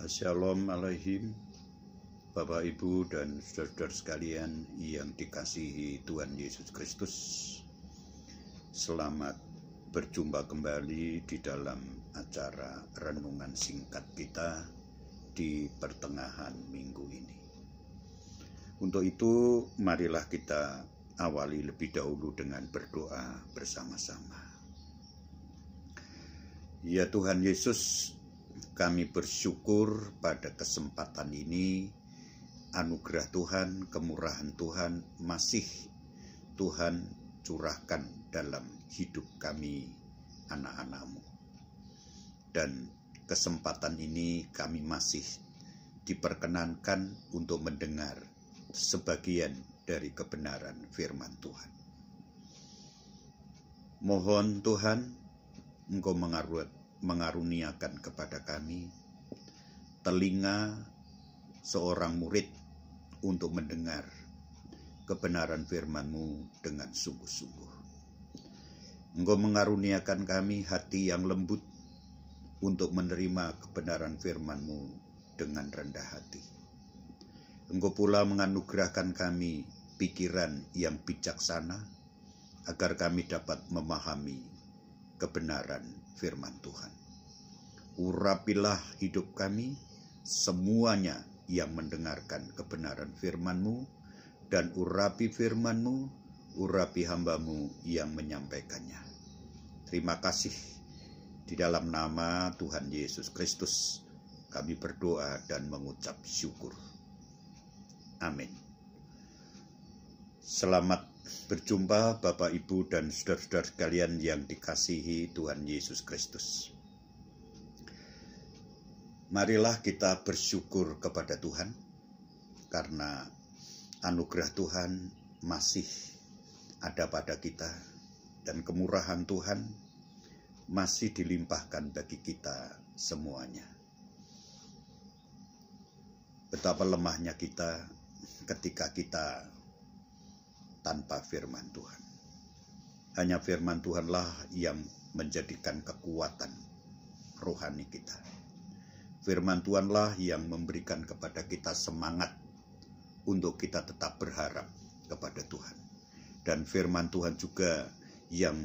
Shalom alaihim, Bapak Ibu dan saudara-saudara sekalian yang dikasihi Tuhan Yesus Kristus. Selamat berjumpa kembali di dalam acara renungan singkat kita di pertengahan minggu ini. Untuk itu, marilah kita awali lebih dahulu dengan berdoa bersama-sama. Ya Tuhan Yesus, kami bersyukur pada kesempatan ini, anugerah Tuhan, kemurahan Tuhan masih Tuhan curahkan dalam hidup kami anak-anak-Mu. Dan kesempatan ini kami masih diperkenankan untuk mendengar sebagian dari kebenaran firman Tuhan. Mohon Tuhan, Engkau mengaruniakan kepada kami telinga seorang murid untuk mendengar kebenaran firman-Mu dengan sungguh-sungguh. Engkau mengaruniakan kami hati yang lembut untuk menerima kebenaran firman-Mu dengan rendah hati. Engkau pula menganugerahkan kami pikiran yang bijaksana agar kami dapat memahami kebenaran firman Tuhan. Urapilah hidup kami, semuanya yang mendengarkan kebenaran firman-Mu, dan urapi firman-Mu, urapi hamba-Mu yang menyampaikannya. Terima kasih. Di dalam nama Tuhan Yesus Kristus, kami berdoa dan mengucap syukur. Amin. Selamat berjumpa Bapak, Ibu, dan saudara-saudara sekalian yang dikasihi Tuhan Yesus Kristus. Marilah kita bersyukur kepada Tuhan karena anugerah Tuhan masih ada pada kita dan kemurahan Tuhan masih dilimpahkan bagi kita semuanya. Betapa lemahnya kita ketika kita tanpa firman Tuhan. Hanya firman Tuhanlah yang menjadikan kekuatan rohani kita. Firman Tuhanlah yang memberikan kepada kita semangat untuk kita tetap berharap kepada Tuhan. Dan firman Tuhan juga yang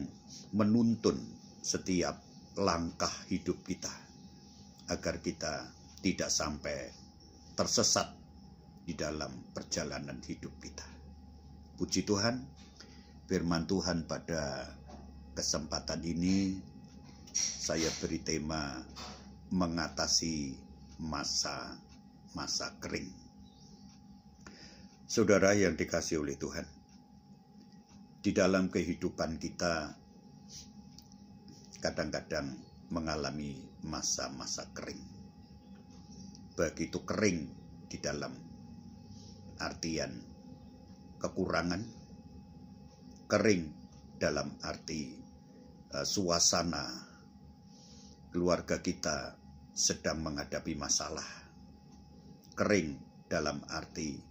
menuntun setiap langkah hidup kita agar kita tidak sampai tersesat di dalam perjalanan hidup kita. Puji Tuhan, firman Tuhan pada kesempatan ini saya beri tema mengatasi masa-masa kering. Saudara yang dikasihi oleh Tuhan, di dalam kehidupan kita kadang-kadang mengalami masa-masa kering. Begitu kering di dalam artian kekurangan, kering dalam arti suasana keluarga kita sedang menghadapi masalah, kering dalam arti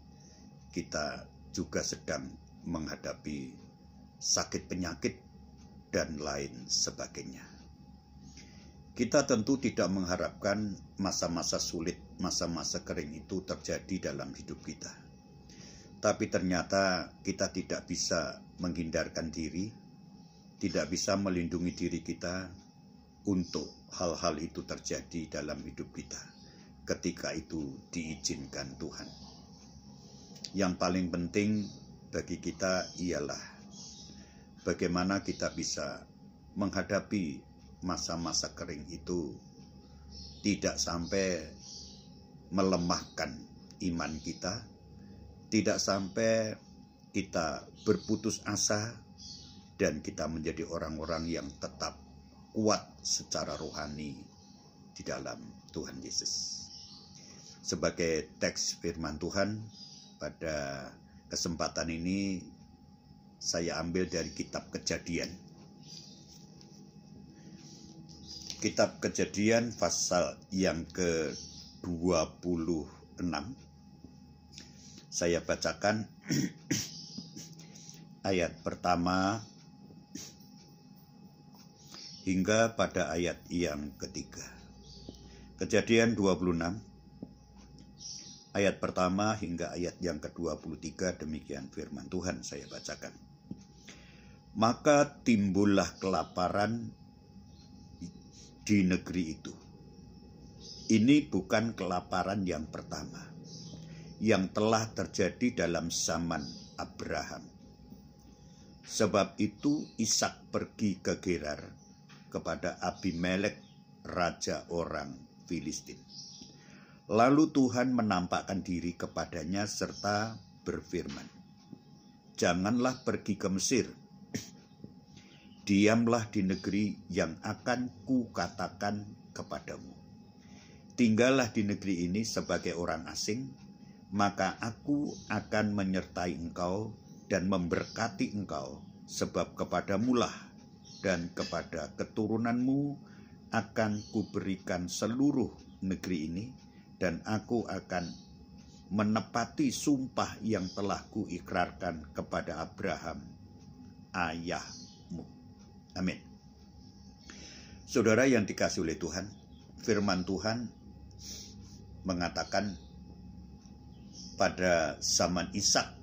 kita juga sedang menghadapi sakit penyakit dan lain sebagainya. Kita tentu tidak mengharapkan masa-masa sulit, masa-masa kering itu terjadi dalam hidup kita. Tapi ternyata kita tidak bisa menghindarkan diri, tidak bisa melindungi diri kita untuk hal-hal itu terjadi dalam hidup kita ketika itu diizinkan Tuhan. Yang paling penting bagi kita ialah bagaimana kita bisa menghadapi masa-masa kering itu tidak sampai melemahkan iman kita, tidak sampai kita berputus asa dan kita menjadi orang-orang yang tetap kuat secara rohani di dalam Tuhan Yesus. Sebagai teks firman Tuhan pada kesempatan ini saya ambil dari kitab Kejadian. Kitab Kejadian pasal yang ke-26. Saya bacakan ayat pertama hingga pada ayat yang ketiga. Kejadian 26 ayat pertama hingga ayat yang ke-23, demikian firman Tuhan, saya bacakan. Maka timbullah kelaparan di negeri itu. Ini bukan kelaparan yang pertama yang telah terjadi dalam zaman Abraham. Sebab itu Ishak pergi ke Gerar kepada Abimelek, raja orang Filistin. Lalu Tuhan menampakkan diri kepadanya serta berfirman, "Janganlah pergi ke Mesir. Diamlah di negeri yang akan kukatakan kepadamu. Tinggallah di negeri ini sebagai orang asing, maka aku akan menyertai engkau dan memberkati engkau, sebab kepadamulah dan kepada keturunanmu akan kuberikan seluruh negeri ini, dan aku akan menepati sumpah yang telah kuikrarkan kepada Abraham, ayahmu." Amin. Saudara yang dikasihi oleh Tuhan, firman Tuhan mengatakan pada zaman Ishak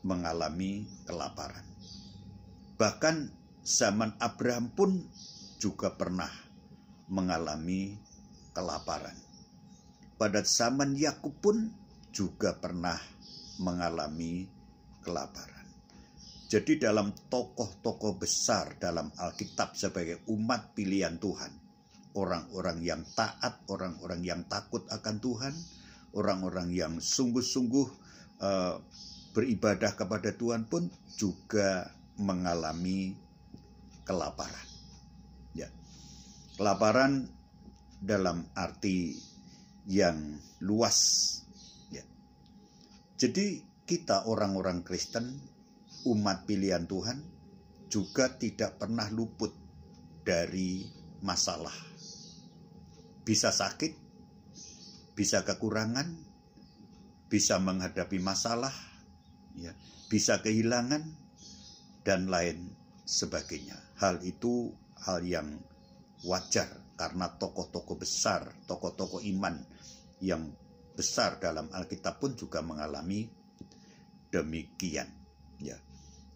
mengalami kelaparan. Bahkan zaman Abraham pun juga pernah mengalami kelaparan. Pada zaman Yakub pun juga pernah mengalami kelaparan. Jadi dalam tokoh-tokoh besar dalam Alkitab sebagai umat pilihan Tuhan, orang-orang yang taat, orang-orang yang takut akan Tuhan, orang-orang yang sungguh-sungguh beribadah kepada Tuhan pun juga mengalami kelaparan. Ya. Kelaparan dalam arti yang luas. Ya. Jadi kita orang-orang Kristen, umat pilihan Tuhan, juga tidak pernah luput dari masalah. Bisa sakit, bisa kekurangan, bisa menghadapi masalah, ya, bisa kehilangan, dan lain sebagainya. Hal itu hal yang wajar karena tokoh-tokoh besar, tokoh-tokoh iman yang besar dalam Alkitab pun juga mengalami demikian. Ya.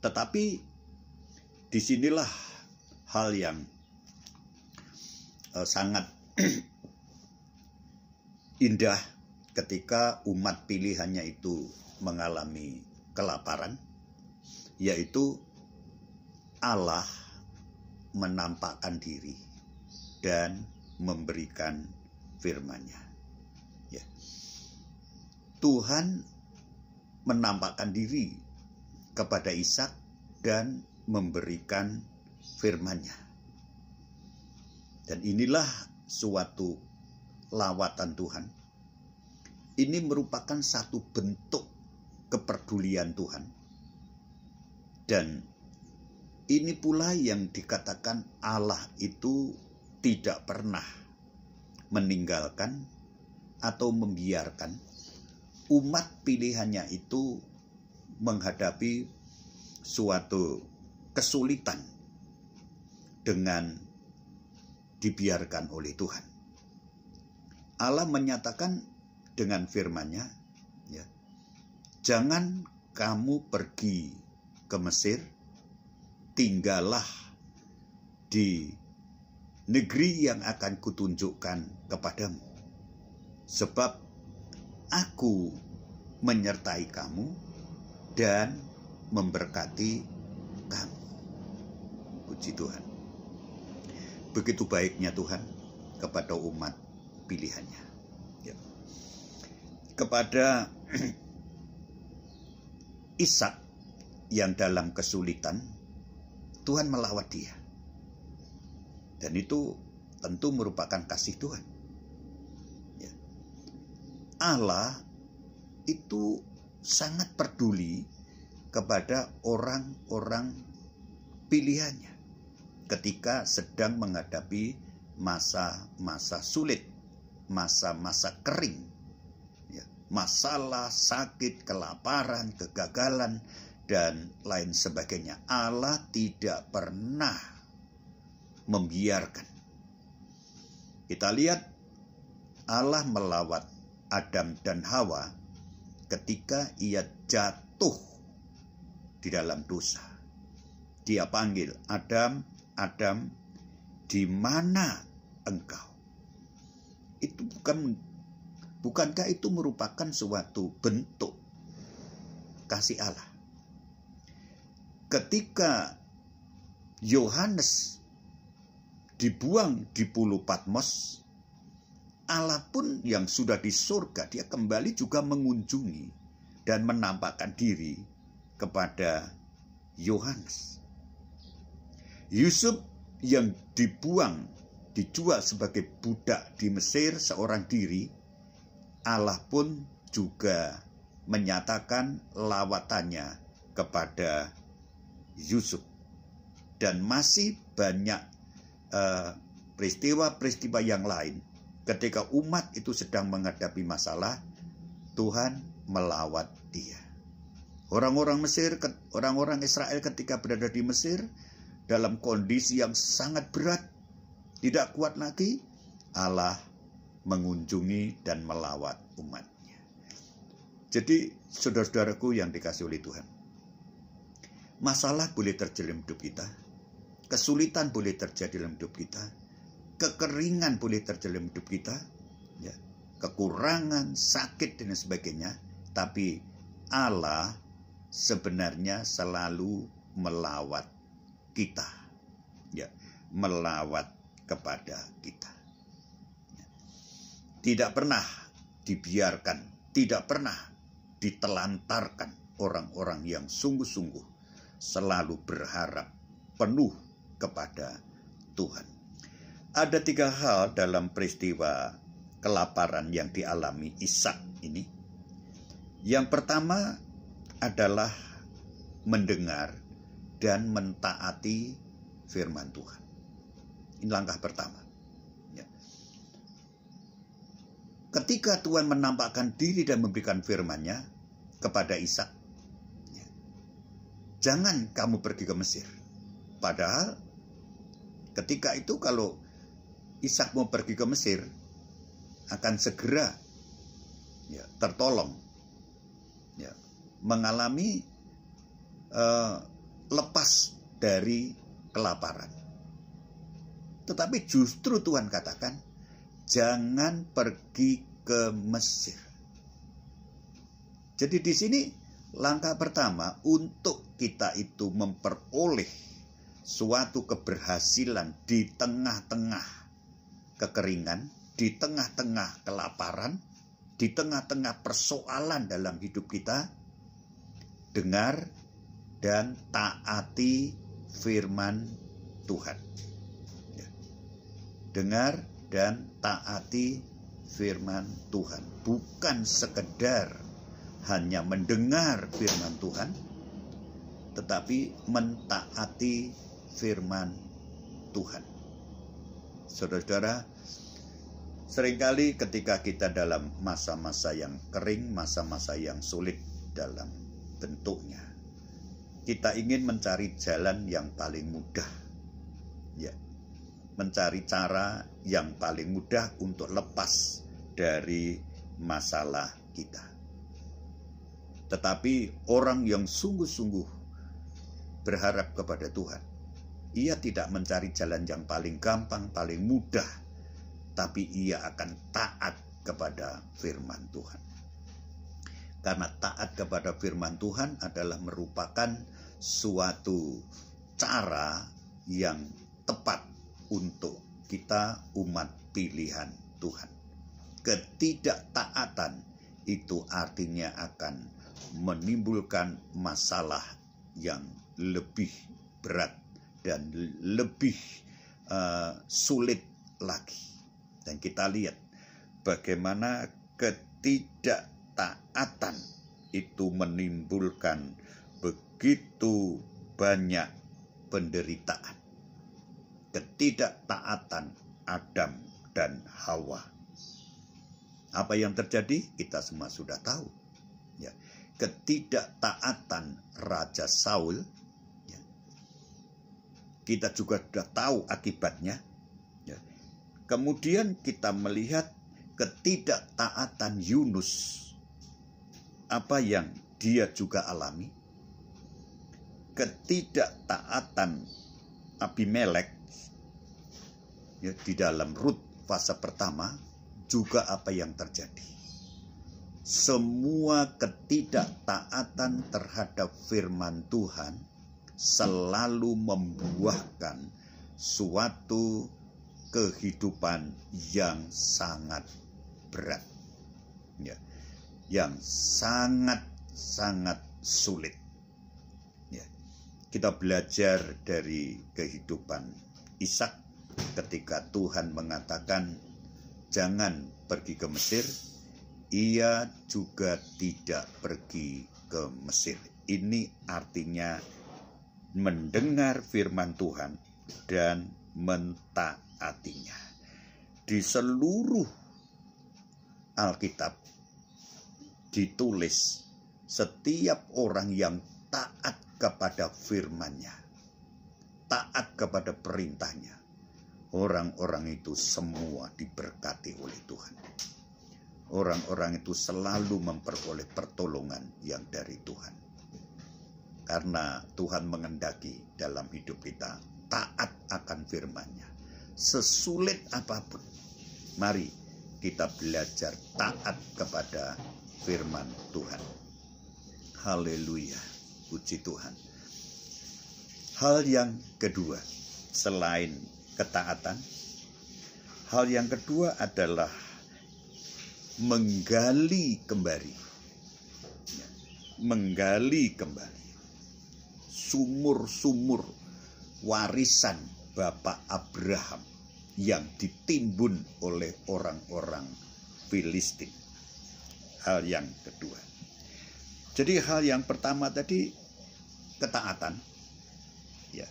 Tetapi disinilah hal yang sangat indah ketika umat pilihannya itu mengalami kelaparan, yaitu Allah menampakkan diri dan memberikan firman-Nya. Ya. Tuhan menampakkan diri kepada Ishak dan memberikan firman-Nya. Dan inilah suatu lawatan Tuhan. Ini merupakan satu bentuk kepedulian Tuhan. Dan ini pula yang dikatakan Allah itu tidak pernah meninggalkan atau membiarkan umat pilihannya itu menghadapi suatu kesulitan dengan dibiarkan oleh Tuhan. Allah menyatakan dengan firman-Nya, ya, "Jangan kamu pergi ke Mesir, tinggallah di negeri yang akan kutunjukkan kepadamu, sebab aku menyertai kamu dan memberkati kamu." Puji Tuhan. Begitu baiknya Tuhan kepada umat pilihannya. Ya. Kepada Ishak yang dalam kesulitan, Tuhan melawat dia. Dan itu tentu merupakan kasih Tuhan. Ya. Allah itu sangat peduli kepada orang-orang pilihannya ketika sedang menghadapi masa-masa sulit, masa-masa kering, ya, masalah, sakit, kelaparan, kegagalan, dan lain sebagainya. Allah tidak pernah membiarkan. Kita lihat Allah melawat Adam dan Hawa ketika ia jatuh di dalam dosa. Dia panggil, Adam, Adam, di mana engkau? Itu bukankah itu merupakan suatu bentuk kasih Allah? Ketika Yohanes dibuang di Pulau Patmos, Allah pun yang sudah di surga, dia kembali juga mengunjungi dan menampakkan diri kepada Yohanes. Yusuf yang dijual sebagai budak di Mesir seorang diri, Allah pun juga menyatakan lawatannya kepada Yusuf. Dan masih banyak peristiwa-peristiwa yang lain. Ketika umat itu sedang menghadapi masalah, Tuhan melawat dia. Orang-orang Israel ketika berada di Mesir dalam kondisi yang sangat berat, tidak kuat lagi, Allah mengunjungi dan melawat umatnya. Jadi saudara-saudaraku yang dikasihi oleh Tuhan, masalah boleh terjadi dalam hidup kita, kesulitan boleh terjadi dalam hidup kita, kekeringan boleh terjadi dalam hidup kita, ya, kekurangan, sakit dan sebagainya, tapi Allah sebenarnya selalu melawat kita, ya, melawat kepada kita. Tidak pernah dibiarkan, tidak pernah ditelantarkan orang-orang yang sungguh-sungguh selalu berharap penuh kepada Tuhan. Ada 3 hal dalam peristiwa kelaparan yang dialami Ishak ini. Yang pertama adalah mendengar dan mentaati firman Tuhan. Ini langkah pertama. Ya. Ketika Tuhan menampakkan diri dan memberikan firman-Nya kepada Ishak, ya, jangan kamu pergi ke Mesir. Padahal ketika itu kalau Ishak mau pergi ke Mesir, akan segera, ya, tertolong, ya, mengalami lepas dari kelaparan. Tetapi justru Tuhan katakan, jangan pergi ke Mesir. Jadi di sini langkah pertama untuk kita itu memperoleh suatu keberhasilan di tengah-tengah kekeringan, di tengah-tengah kelaparan, di tengah-tengah persoalan dalam hidup kita, dengar dan taati firman Tuhan. Ya. Dengar dan taati firman Tuhan. Bukan sekedar hanya mendengar firman Tuhan, tetapi mentaati firman Tuhan. Saudara-saudara, seringkali ketika kita dalam masa-masa yang kering, masa-masa yang sulit dalam bentuknya, kita ingin mencari jalan yang paling mudah, ya, mencari cara yang paling mudah untuk lepas dari masalah kita. Tetapi orang yang sungguh-sungguh berharap kepada Tuhan, ia tidak mencari jalan yang paling gampang, paling mudah, tapi ia akan taat kepada firman Tuhan. Karena taat kepada firman Tuhan adalah merupakan suatu cara yang tepat untuk kita umat pilihan Tuhan. Ketidaktaatan itu artinya akan menimbulkan masalah yang lebih berat dan lebih sulit lagi. Dan kita lihat bagaimana ketidaktaatan itu menimbulkan begitu banyak penderitaan. Ketidaktaatan Adam dan Hawa. Apa yang terjadi? Kita semua sudah tahu. Ya. Ketidaktaatan Raja Saul, ya, kita juga sudah tahu akibatnya. Ya. Kemudian kita melihat ketidaktaatan Yunus apa yang dia juga alami, ketidaktaatan Abimelek ya, di dalam Rut fase pertama, juga apa yang terjadi. Semua ketidaktaatan terhadap firman Tuhan selalu membuahkan suatu kehidupan yang sangat berat, ya, yang sangat sulit. Ya. Kita belajar dari kehidupan Ishak ketika Tuhan mengatakan jangan pergi ke Mesir, ia juga tidak pergi ke Mesir. Ini artinya mendengar firman Tuhan dan mentaatinya. Di seluruh Alkitab ditulis setiap orang yang taat kepada firman-Nya, taat kepada perintahnya, orang-orang itu semua diberkati oleh Tuhan. Orang-orang itu selalu memperoleh pertolongan yang dari Tuhan. Karena Tuhan mengendaki dalam hidup kita taat akan firman-Nya. Sesulit apapun, mari kita belajar taat kepada firman Tuhan. Haleluya, puji Tuhan. Hal yang kedua, selain ketaatan, hal yang kedua adalah menggali kembali. Menggali kembali sumur-sumur warisan Bapak Abraham yang ditimbun oleh orang-orang Filistin. Hal yang kedua. Jadi hal yang pertama tadi ketaatan. Ya.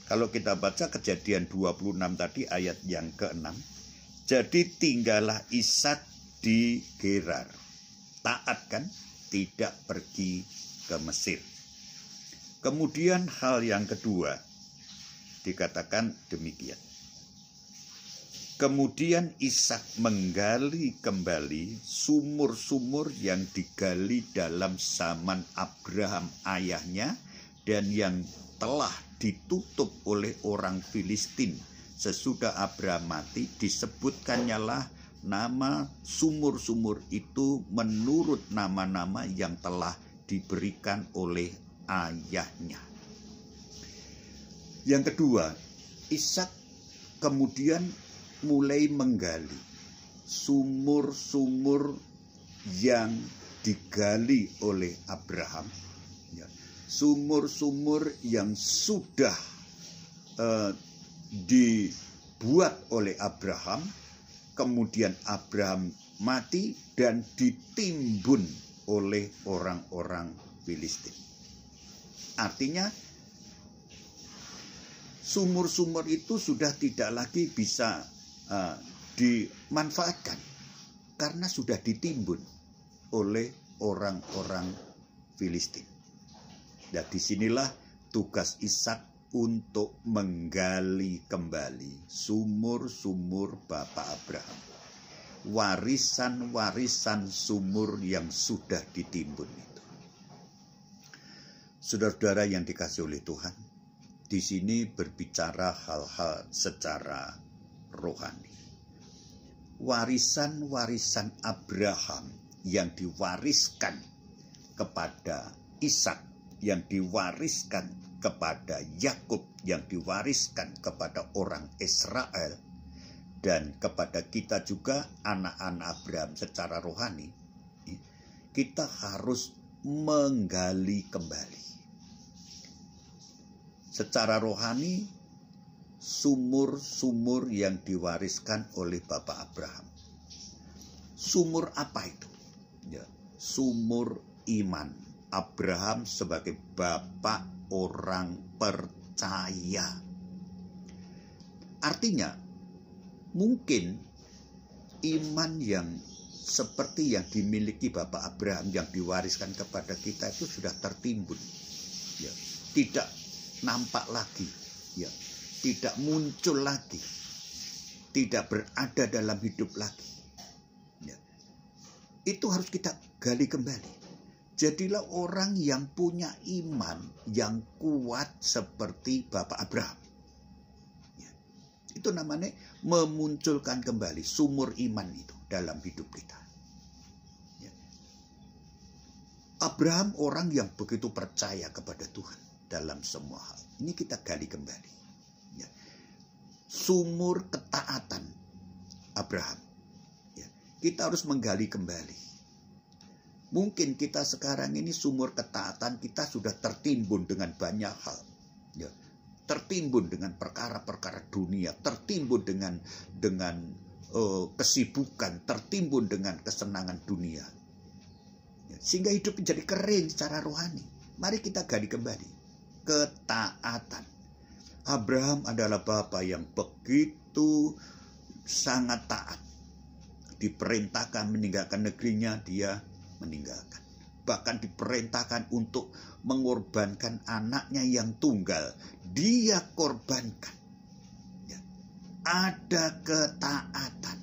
Kalau kita baca Kejadian 26 tadi ayat yang ke-6. Jadi tinggallah Ishak di Gerar. Taat kan? Tidak pergi ke Mesir. Kemudian hal yang kedua dikatakan demikian. Kemudian Ishak menggali kembali sumur-sumur yang digali dalam zaman Abraham ayahnya dan yang telah ditutup oleh orang Filistin sesudah Abraham mati. Disebutkannya lah nama sumur-sumur itu menurut nama-nama yang telah diberikan oleh ayahnya. Yang kedua, Ishak kemudian mulai menggali sumur-sumur yang digali oleh Abraham, ya, sumur-sumur yang sudah dibuat oleh Abraham, kemudian Abraham mati dan ditimbun oleh orang-orang Filistin. Artinya sumur-sumur itu sudah tidak lagi bisa dimanfaatkan karena sudah ditimbun oleh orang-orang Filistin. Dan disinilah tugas Ishak untuk menggali kembali sumur-sumur Bapak Abraham, warisan-warisan sumur yang sudah ditimbun itu. Saudara-saudara yang dikasihi oleh Tuhan, di sini berbicara hal-hal secara rohani. Warisan-warisan Abraham yang diwariskan kepada Ishak, yang diwariskan kepada Yakub, yang diwariskan kepada orang Israel, dan kepada kita juga anak-anak Abraham secara rohani, kita harus menggali kembali. Secara rohani, sumur-sumur yang diwariskan oleh Bapak Abraham. Sumur apa itu? Ya, sumur iman. Abraham sebagai bapak orang percaya. Artinya, mungkin iman yang seperti yang dimiliki Bapak Abraham yang diwariskan kepada kita itu sudah tertimbun. Ya, tidak nampak lagi, ya, tidak muncul lagi, tidak berada dalam hidup lagi. Ya. Itu harus kita gali kembali. Jadilah orang yang punya iman yang kuat seperti Bapak Abraham. Ya. Itu namanya memunculkan kembali sumur iman itu dalam hidup kita. Ya. Abraham orang yang begitu percaya kepada Tuhan dalam semua hal. Ini kita gali kembali. Ya. Sumur ketaatan Abraham. Ya. Kita harus menggali kembali. Mungkin kita sekarang ini sumur ketaatan kita sudah tertimbun dengan banyak hal. Ya. Tertimbun dengan perkara-perkara dunia, tertimbun dengan kesibukan, tertimbun dengan kesenangan dunia. Ya. Sehingga hidup menjadi kering secara rohani. Mari kita gali kembali. Ketaatan. Abraham adalah bapa yang begitu sangat taat. Diperintahkan meninggalkan negerinya, dia meninggalkan. Bahkan diperintahkan untuk mengorbankan anaknya yang tunggal. Dia korbankan. Ya. Ada ketaatan.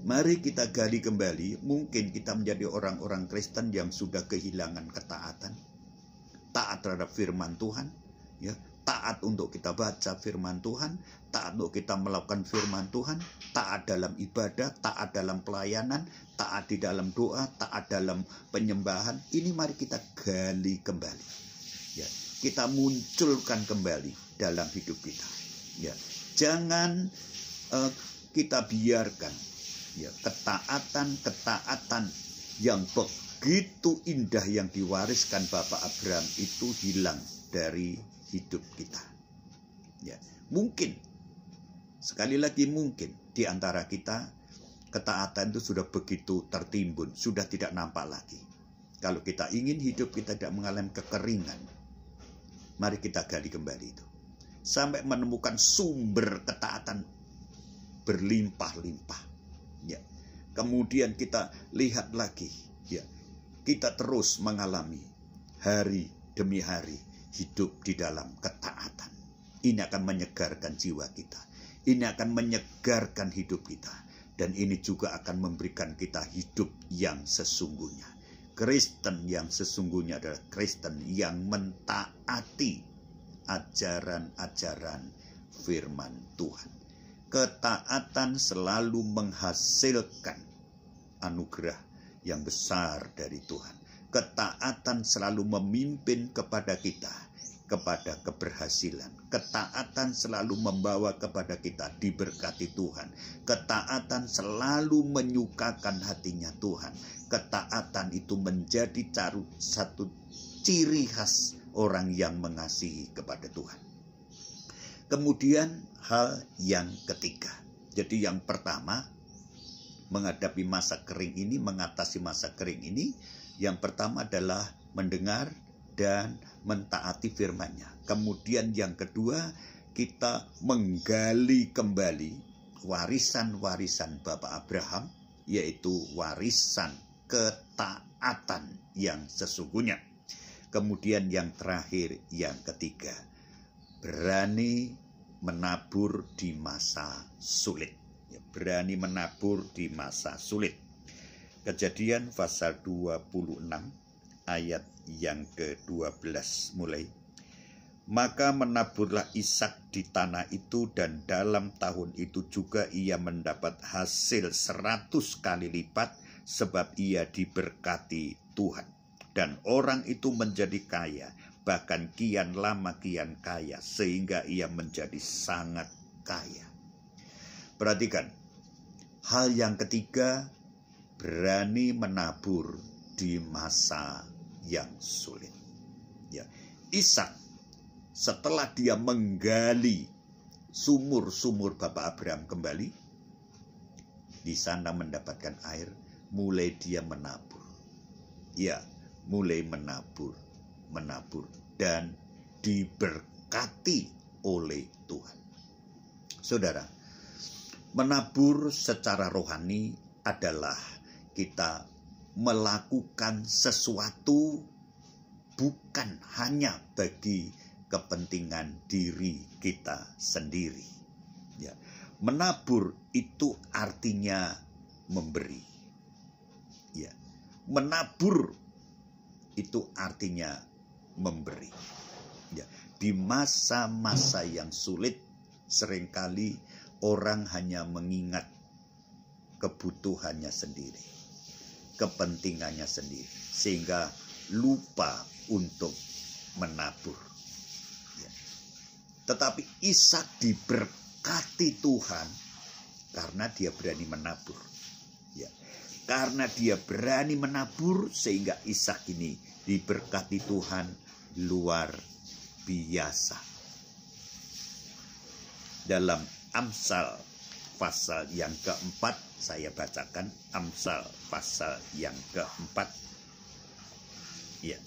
Mari kita gali kembali. Mungkin kita menjadi orang-orang Kristen yang sudah kehilangan ketaatan. Taat terhadap firman Tuhan. Ya. Taat untuk kita baca firman Tuhan, taat untuk kita melakukan firman Tuhan, taat dalam ibadah, taat dalam pelayanan, taat di dalam doa, taat dalam penyembahan. Ini mari kita gali kembali. Ya, kita munculkan kembali dalam hidup kita. Ya, jangan kita biarkan ya ketaatan yang begitu indah yang diwariskan Bapak Abraham itu hilang dari hidup kita. Ya, mungkin sekali lagi mungkin di antara kita ketaatan itu sudah begitu tertimbun, sudah tidak nampak lagi. Kalau kita ingin hidup kita tidak mengalami kekeringan, mari kita gali kembali itu sampai menemukan sumber ketaatan berlimpah-limpah. Ya. Kemudian kita lihat lagi, ya, kita terus mengalami hari demi hari hidup di dalam ketaatan. Ini akan menyegarkan jiwa kita. Ini akan menyegarkan hidup kita. Dan ini juga akan memberikan kita hidup yang sesungguhnya. Kristen yang sesungguhnya adalah Kristen yang mentaati ajaran-ajaran firman Tuhan. Ketaatan selalu menghasilkan anugerah yang besar dari Tuhan. Ketaatan selalu memimpin kepada kita, kepada keberhasilan. Ketaatan selalu membawa kepada kita diberkati Tuhan. Ketaatan selalu menyukakan hatinya Tuhan. Ketaatan itu menjadi satu ciri khas orang yang mengasihi kepada Tuhan. Kemudian hal yang ketiga. Jadi yang pertama, menghadapi masa kering ini, mengatasi masa kering ini, yang pertama adalah mendengar dan mentaati firman-Nya. Kemudian yang kedua, kita menggali kembali warisan-warisan Bapak Abraham, yaitu warisan ketaatan yang sesungguhnya. Kemudian yang terakhir, yang ketiga, berani menabur di masa sulit. Berani menabur di masa sulit. Kejadian pasal 26 ayat yang ke-12 mulai. Maka menaburlah Ishak di tanah itu, dan dalam tahun itu juga ia mendapat hasil 100 kali lipat, sebab ia diberkati Tuhan. Dan orang itu menjadi kaya, bahkan kian lama kian kaya, sehingga ia menjadi sangat kaya. Perhatikan, hal yang ketiga, berani menabur di masa yang sulit. Ya, Ishak setelah dia menggali sumur-sumur Bapak Abraham kembali, di sana mendapatkan air, mulai dia menabur. Ya, mulai menabur dan diberkati oleh Tuhan. Saudara, menabur secara rohani adalah kita melakukan sesuatu bukan hanya bagi kepentingan diri kita sendiri. Ya, menabur itu artinya memberi. Ya, menabur itu artinya memberi. Ya, di masa-masa yang sulit seringkali orang hanya mengingat kebutuhannya sendiri, kepentingannya sendiri, sehingga lupa untuk menabur. Ya. Tetapi Ishak diberkati Tuhan karena dia berani menabur. Ya. Karena dia berani menabur sehingga Ishak ini diberkati Tuhan luar biasa. Dalam Amsal pasal yang keempat, saya bacakan Amsal pasal yang keempat. Ya,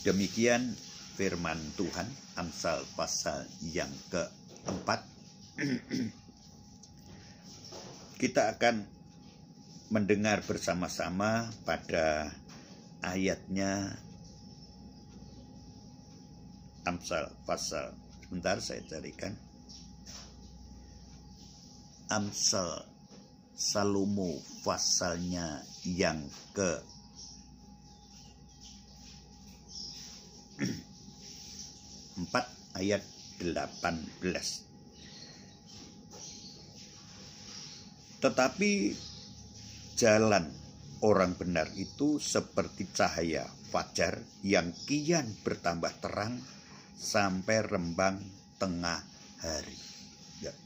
demikian firman Tuhan, Amsal pasal yang keempat. Kita akan mendengar bersama-sama pada ayatnya Amsal pasal, sebentar saya carikan. Amsal Salomo pasalnya yang ke 4 ayat 18. Tetapi jalan orang benar itu seperti cahaya fajar yang kian bertambah terang sampai rembang tengah hari. Ya.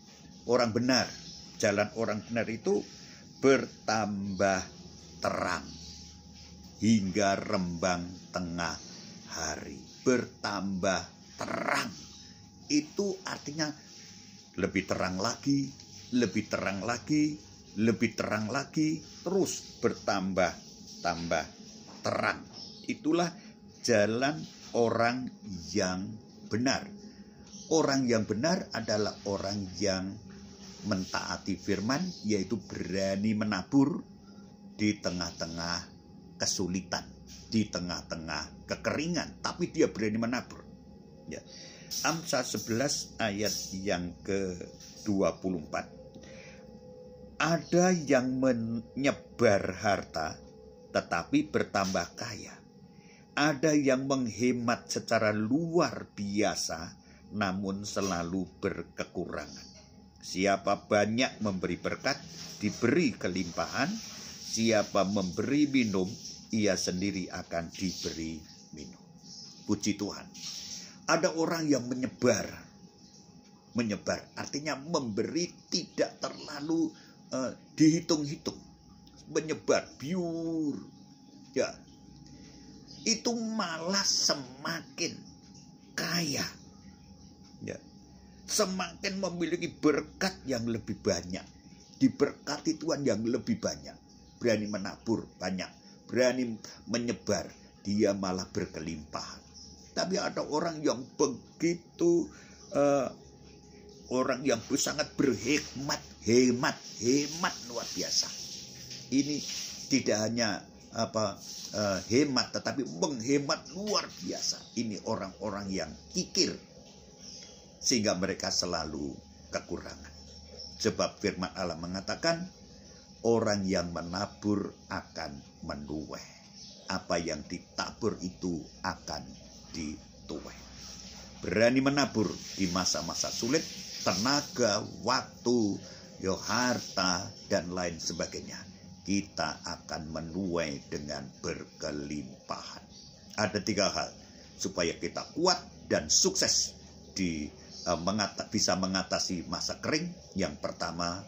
Orang benar, jalan orang benar itu bertambah terang hingga rembang tengah hari. Bertambah terang itu artinya lebih terang lagi, lebih terang lagi, lebih terang lagi, terus bertambah-tambah terang. Itulah jalan orang yang benar. Orang yang benar adalah orang yang mentaati firman, yaitu berani menabur di tengah-tengah kesulitan, di tengah-tengah kekeringan, tapi dia berani menabur. Ya. Amsal 11 ayat yang ke-24. Ada yang menyebar harta tetapi bertambah kaya. Ada yang menghemat secara luar biasa namun selalu berkekurangan. Siapa banyak memberi berkat, diberi kelimpahan. Siapa memberi minum, ia sendiri akan diberi minum. Puji Tuhan. Ada orang yang menyebar artinya memberi tidak terlalu dihitung-hitung, menyebar biur, ya, itu malah semakin kaya, ya, semakin memiliki berkat yang lebih banyak, diberkati Tuhan yang lebih banyak, berani menabur banyak, berani menyebar, dia malah berkelimpahan. Tapi ada orang yang begitu orang yang sangat berhikmat, hemat luar biasa. Ini tidak hanya hemat, tetapi menghemat luar biasa. Ini orang-orang yang kikir, sehingga mereka selalu kekurangan. Sebab firman Allah mengatakan, orang yang menabur akan menuai. Apa yang ditabur itu akan dituai. Berani menabur di masa-masa sulit, tenaga, waktu, harta, dan lain sebagainya. Kita akan menuai dengan berkelimpahan. Ada 3 hal supaya kita kuat dan sukses bisa mengatasi masa kering. Yang pertama,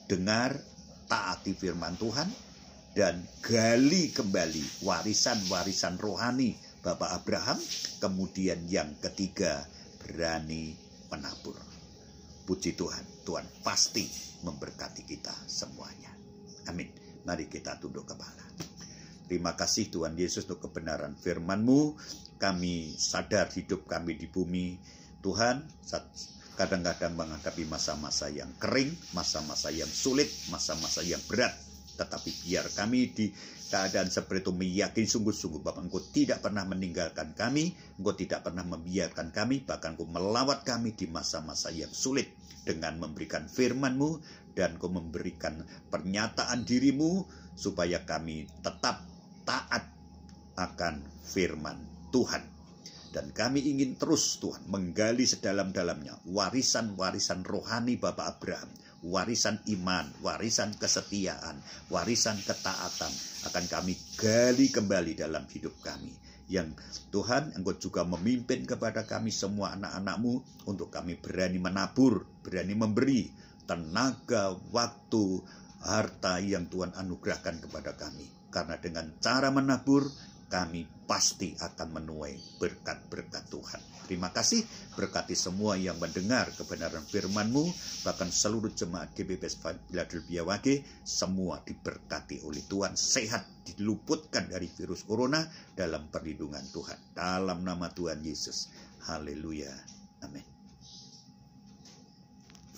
dengar, taati firman Tuhan, dan gali kembali warisan-warisan rohani Bapak Abraham. Kemudian yang ketiga, berani menabur. Puji Tuhan, Tuhan pasti memberkati kita semuanya. Amin. Mari kita tunduk kepala. Terima kasih Tuhan Yesus untuk kebenaran firman-Mu. Kami sadar hidup kami di bumi, Tuhan, kadang-kadang menghadapi masa-masa yang kering, masa-masa yang sulit, masa-masa yang berat. Tetapi biar kami di keadaan seperti itu meyakini sungguh-sungguh Bapa, Engkau tidak pernah meninggalkan kami, Engkau tidak pernah membiarkan kami, bahkan Engkau melawat kami di masa-masa yang sulit dengan memberikan firman-Mu, dan Engkau memberikan pernyataan diri-Mu supaya kami tetap taat akan firman Tuhan. Dan kami ingin terus Tuhan menggali sedalam-dalamnya warisan-warisan rohani Bapak Abraham, warisan iman, warisan kesetiaan, warisan ketaatan akan kami gali kembali dalam hidup kami. Yang Tuhan, Engkau juga memimpin kepada kami semua anak-anak-Mu untuk kami berani menabur, berani memberi tenaga, waktu, harta yang Tuhan anugerahkan kepada kami. Karena dengan cara menabur, kami pasti akan menuai berkat-berkat Tuhan. Terima kasih, berkati semua yang mendengar kebenaran firman-Mu, bahkan seluruh jemaat GBPS Philadelphia Wage, semua diberkati oleh Tuhan, sehat, diluputkan dari virus corona dalam perlindungan Tuhan. Dalam nama Tuhan Yesus. Haleluya. Amin.